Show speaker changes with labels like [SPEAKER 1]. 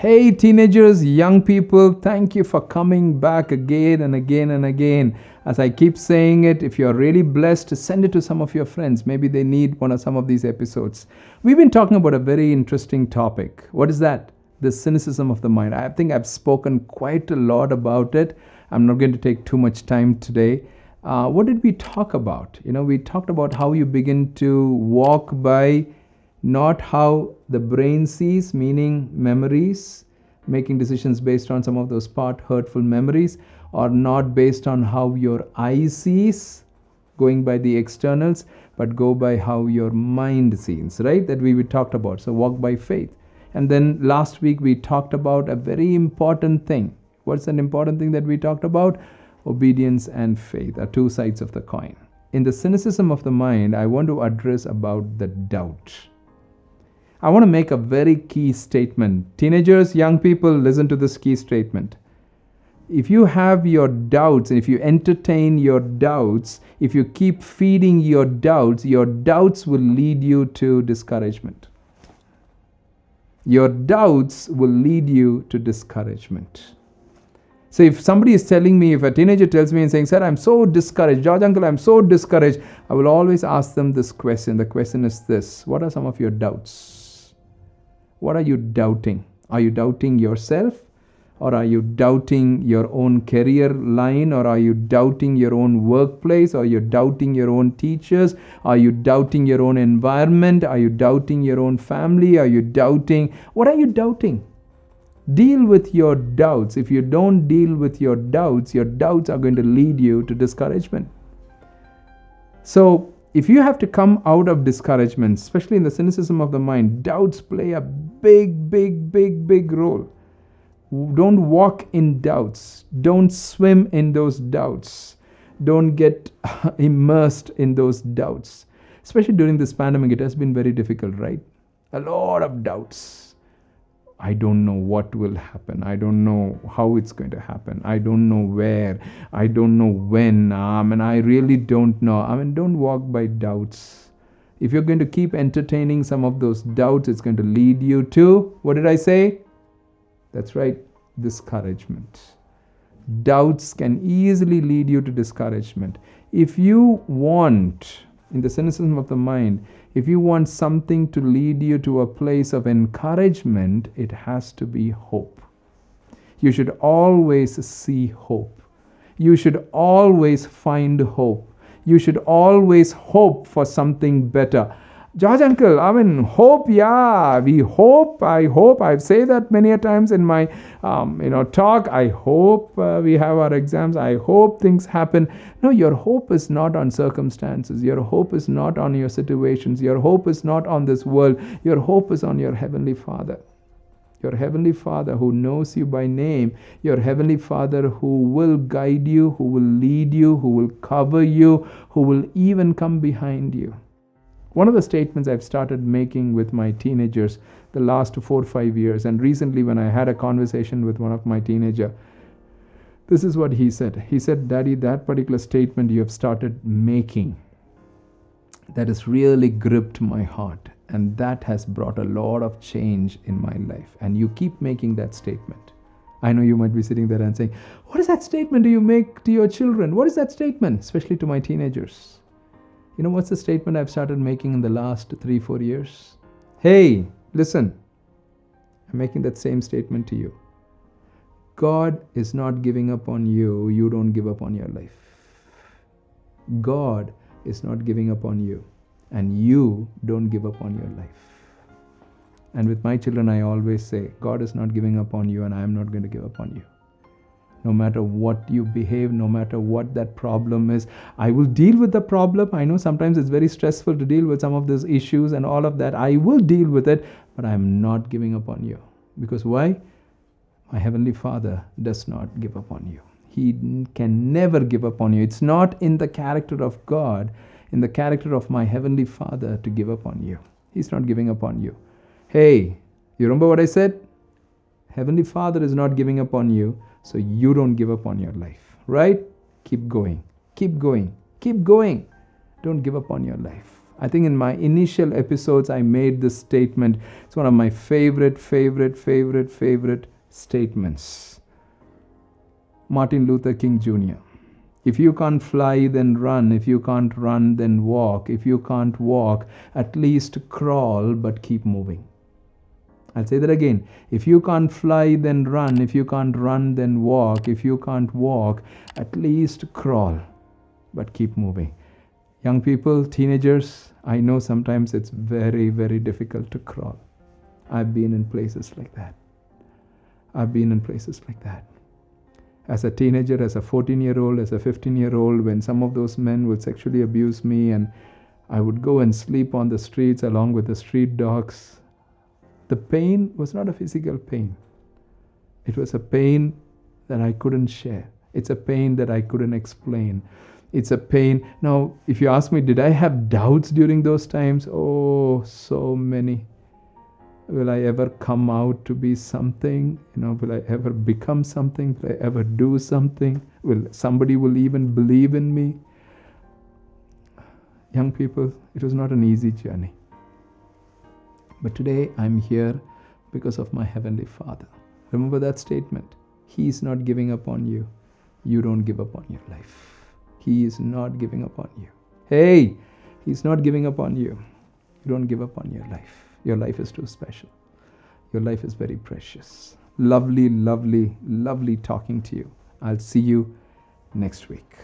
[SPEAKER 1] Hey, teenagers, young people, thank you for coming back again and again and again. As I keep saying it, if you're really blessed, send it to some of your friends. Maybe they need one or some of these episodes. We've been talking about a very interesting topic. What is that? The cynicism of the mind. I think I've spoken quite a lot about it. I'm not going to take too much time today. What did we talk about? We talked about how you begin to walk by not how the brain sees, meaning memories, making decisions based on some of those hurtful memories, or not based on how your eye sees, going by the externals, but go by how your mind sees, right? That we talked about. So walk by faith. And then last week we talked about a very important thing. What's an important thing that we talked about? Obedience and faith are two sides of the coin. In the cynicism of the mind, I want to address about the doubt. I want to make a very key statement. Teenagers, young people, listen to this key statement. If you have your doubts, and if you entertain your doubts, if you keep feeding your doubts will lead you to discouragement. Your doubts will lead you to discouragement. So if somebody is telling me, if a teenager tells me and saying, "Sir, I'm so discouraged. George Uncle, I'm so discouraged," I will always ask them this question. The question is this: what are some of your doubts? What are you doubting? Are you doubting yourself? Or are you doubting your own career line? Or are you doubting your own workplace? Or are you doubting your own teachers? Are you doubting your own environment? Are you doubting your own family? Are you doubting? What are you doubting? Deal with your doubts. If you don't deal with your doubts are going to lead you to discouragement. So, if you have to come out of discouragement, especially in the cynicism of the mind, doubts play a big role. Don't walk in doubts. Don't swim in those doubts. Don't get immersed in those doubts. Especially during this pandemic, it has been very difficult, right? A lot of doubts. I don't know what will happen. I don't know how it's going to happen. I don't know where. I don't know when. And I really don't know. Don't walk by doubts. If you're going to keep entertaining some of those doubts, it's going to lead you to, what did I say? That's right, discouragement. Doubts can easily lead you to discouragement. If you want, in the cynicism of the mind, if you want something to lead you to a place of encouragement, it has to be hope. You should always see hope. You should always find hope. You should always hope for something better. George Uncle, hope, yeah, we hope, I hope. I've said that many a times in my talk. I hope we have our exams. I hope things happen. No, your hope is not on circumstances. Your hope is not on your situations. Your hope is not on this world. Your hope is on your Heavenly Father. Your Heavenly Father who knows you by name. Your Heavenly Father who will guide you, who will lead you, who will cover you, who will even come behind you. One of the statements I've started making with my teenagers the last 4 or 5 years, and recently when I had a conversation with one of my teenagers, this is what he said. He said, "Daddy, that particular statement you have started making, that has really gripped my heart, and that has brought a lot of change in my life. And you keep making that statement." I know you might be sitting there and saying, "What is that statement do you make to your children? What is that statement?" Especially to my teenagers. You know what's the statement I've started making in the last 3-4 years? Hey, listen. I'm making that same statement to you. God is not giving up on you. You don't give up on your life. God is not giving up on you. And you don't give up on your life. And with my children, I always say, God is not giving up on you, and I am not going to give up on you. No matter what you behave, no matter what that problem is, I will deal with the problem. I know sometimes it's very stressful to deal with some of those issues and all of that. I will deal with it, but I'm not giving up on you. Because why? My Heavenly Father does not give up on you. He can never give up on you. It's not in the character of God, in the character of my Heavenly Father to give up on you. He's not giving up on you. Hey, you remember what I said? Heavenly Father is not giving up on you. So you don't give up on your life, right? Keep going, keep going, keep going. Don't give up on your life. I think in my initial episodes, I made this statement. It's one of my favorite statements. Martin Luther King Jr. If you can't fly, then run. If you can't run, then walk. If you can't walk, at least crawl, but keep moving. I'll say that again. If you can't fly, then run. If you can't run, then walk. If you can't walk, at least crawl, but keep moving. Young people, teenagers, I know sometimes it's very difficult to crawl. I've been in places like that. As a teenager, as a 14-year-old, as a 15-year-old, when some of those men would sexually abuse me and I would go and sleep on the streets along with the street dogs, the pain was not a physical pain. It was a pain that I couldn't share. It's a pain that I couldn't explain. It's a pain. Now, if you ask me, did I have doubts during those times? Oh, so many. Will I ever come out to be something? Will I ever become something? Will I ever do something? Will somebody even believe in me? Young people, it was not an easy journey. But today I'm here because of my Heavenly Father. Remember that statement. He is not giving up on you. You don't give up on your life. He is not giving up on you. Hey, He's not giving up on you. You don't give up on your life. Your life is too special. Your life is very precious. Lovely talking to you. I'll see you next week.